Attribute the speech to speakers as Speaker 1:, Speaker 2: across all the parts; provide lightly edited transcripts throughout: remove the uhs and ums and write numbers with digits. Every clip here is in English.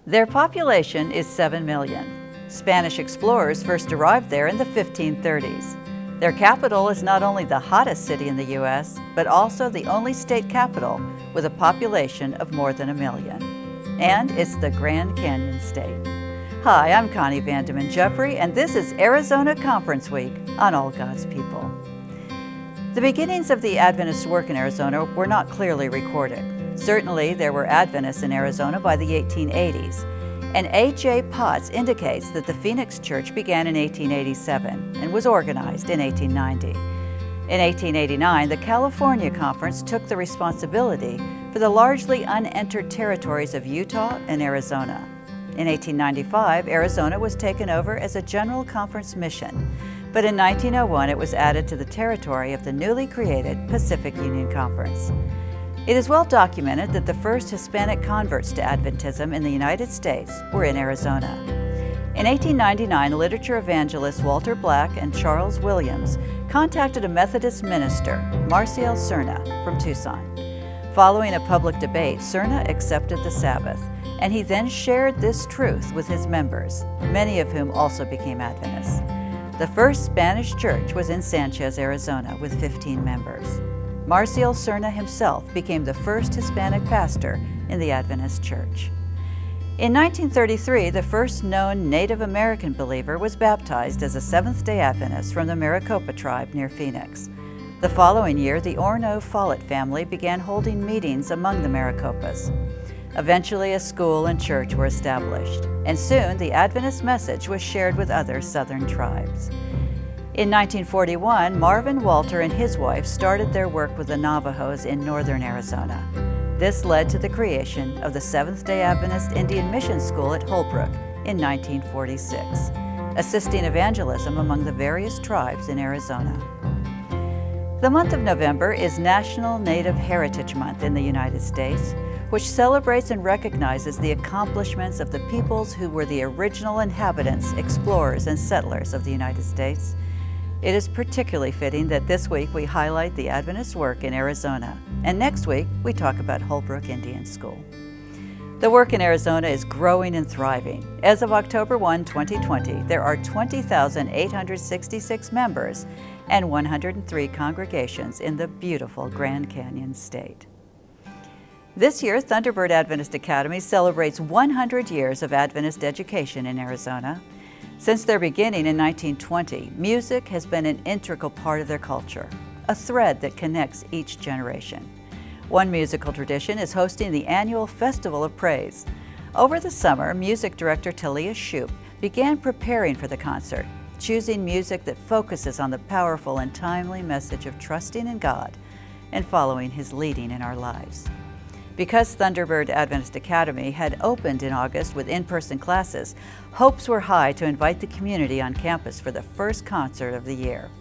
Speaker 1: Their population is 7 million. Spanish explorers first arrived there in the 1530s. Their capital is not only the hottest city in the U.S., but also the only state capital with a population of more than 1 million. And it's the Grand Canyon State. Hi, I'm Connie Vandeman Jeffrey, and this is Arizona Conference Week on All God's People. The beginnings of the Adventist work in Arizona were not clearly recorded. Certainly, there were Adventists in Arizona by the 1880s, and A.J. Potts indicates that the Phoenix Church began in 1887 and was organized in 1890. In 1889, the California Conference took the responsibility for the largely unentered territories of Utah and Arizona. In 1895, Arizona was taken over as a General Conference mission, but in 1901 it was added to the territory of the newly created Pacific Union Conference. It is well documented that the first Hispanic converts to Adventism in the United States were in Arizona. In 1899, literature evangelists Walter Black and Charles Williams contacted a Methodist minister, Marcial Serna, from Tucson. Following a public debate, Serna accepted the Sabbath, and he then shared this truth with his members, many of whom also became Adventists. The first Spanish church was in Sanchez, Arizona, with 15 members. Marcial Serna himself became the first Hispanic pastor in the Adventist church. In 1933, the first known Native American believer was baptized as a Seventh-day Adventist from the Maricopa tribe near Phoenix. The following year, the Orono Follett family began holding meetings among the Maricopas. Eventually, a school and church were established, and soon the Adventist message was shared with other southern tribes. In 1941, Marvin Walter and his wife started their work with the Navajos in northern Arizona. This led to the creation of the Seventh-day Adventist Indian Mission School at Holbrook in 1946, assisting evangelism among the various tribes in Arizona. The month of November is National Native Heritage Month in the United States, which celebrates and recognizes the accomplishments of the peoples who were the original inhabitants, explorers, and settlers of the United States. It is particularly fitting that this week we highlight the Adventist work in Arizona, and next week we talk about Holbrook Indian School. The work in Arizona is growing and thriving. As of October 1, 2020, there are 20,866 members and 103 congregations in the beautiful Grand Canyon State. This year, Thunderbird Adventist Academy celebrates 100 years of Adventist education in Arizona. Since their beginning in 1920, music has been an integral part of their culture, a thread that connects each generation. One musical tradition is hosting the annual Festival of Praise. Over the summer, music director Talia Shoup began preparing for the concert, choosing music that focuses on the powerful and timely message of trusting in God and following His leading in our lives. Because Thunderbird Adventist Academy had opened in August with in-person classes, hopes were high to invite the community on campus for the first concert of the year.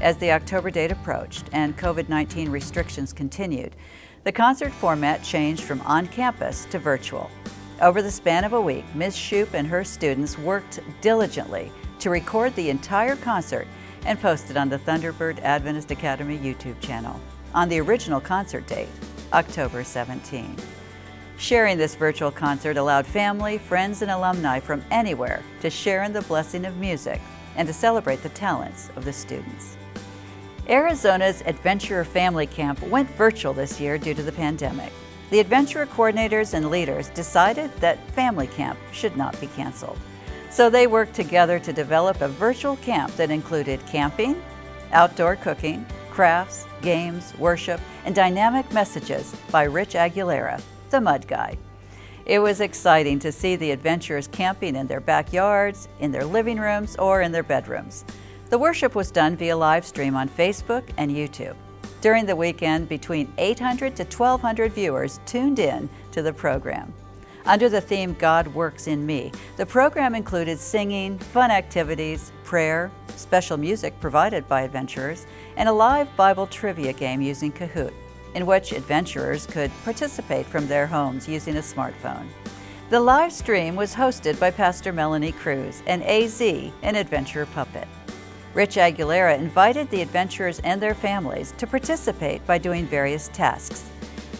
Speaker 1: As the October date approached and COVID-19 restrictions continued, the concert format changed from on-campus to virtual. Over the span of a week, Ms. Shoup and her students worked diligently to record the entire concert and post it on the Thunderbird Adventist Academy YouTube channel on the original concert date, October 17. Sharing this virtual concert allowed family, friends, and alumni from anywhere to share in the blessing of music and to celebrate the talents of the students. Arizona's Adventurer Family Camp went virtual this year due to the pandemic. The Adventurer coordinators and leaders decided that Family Camp should not be canceled. So they worked together to develop a virtual camp that included camping, outdoor cooking, crafts, games, worship, and dynamic messages by Rich Aguilera, the Mud Guy. It was exciting to see the adventurers camping in their backyards, in their living rooms, or in their bedrooms. The worship was done via live stream on Facebook and YouTube. During the weekend, between 800 to 1,200 viewers tuned in to the program. Under the theme, God Works in Me, the program included singing, fun activities, prayer, special music provided by adventurers, and a live Bible trivia game using Kahoot, in which adventurers could participate from their homes using a smartphone. The live stream was hosted by Pastor Melanie Cruz and AZ, an adventurer puppet. Rich Aguilera invited the adventurers and their families to participate by doing various tasks.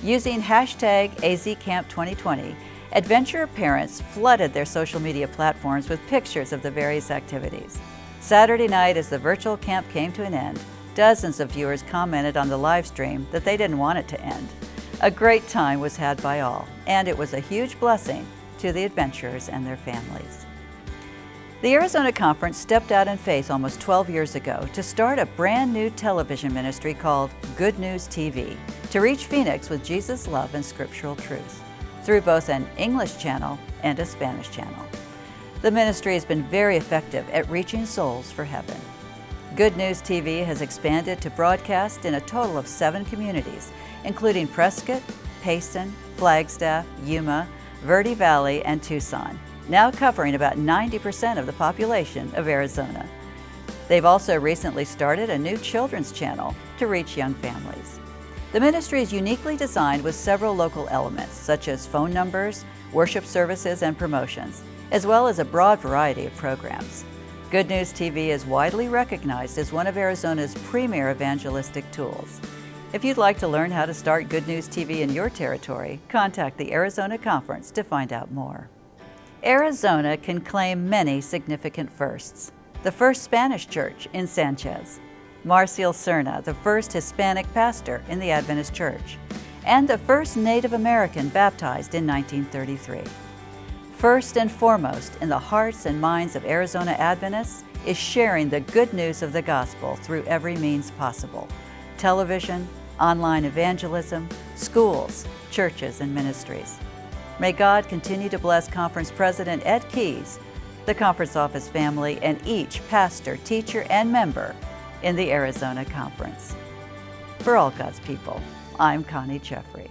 Speaker 1: Using hashtag AZCamp2020, Adventurer parents flooded their social media platforms with pictures of the various activities. Saturday night, as the virtual camp came to an end, dozens of viewers commented on the live stream that they didn't want it to end. A great time was had by all, and it was a huge blessing to the adventurers and their families. The Arizona Conference stepped out in faith almost 12 years ago to start a brand new television ministry called Good News TV to reach Phoenix with Jesus' love and scriptural truth through both an English channel and a Spanish channel. The ministry has been very effective at reaching souls for heaven. Good News TV has expanded to broadcast in a total of 7 communities, including Prescott, Payson, Flagstaff, Yuma, Verde Valley, and Tucson, now covering about 90% of the population of Arizona. They've also recently started a new children's channel to reach young families. The ministry is uniquely designed with several local elements, such as phone numbers, worship services, and promotions, as well as a broad variety of programs. Good News TV is widely recognized as one of Arizona's premier evangelistic tools. If you'd like to learn how to start Good News TV in your territory, contact the Arizona Conference to find out more. Arizona can claim many significant firsts. The first Spanish church in Sanchez, Marcial Serna, the first Hispanic pastor in the Adventist church, and the first Native American baptized in 1933. First and foremost in the hearts and minds of Arizona Adventists is sharing the good news of the gospel through every means possible: television, online evangelism, schools, churches, and ministries. May God continue to bless Conference President Ed Keyes, the Conference Office family, and each pastor, teacher, and member in the Arizona Conference. For all God's people, I'm Connie Jeffrey.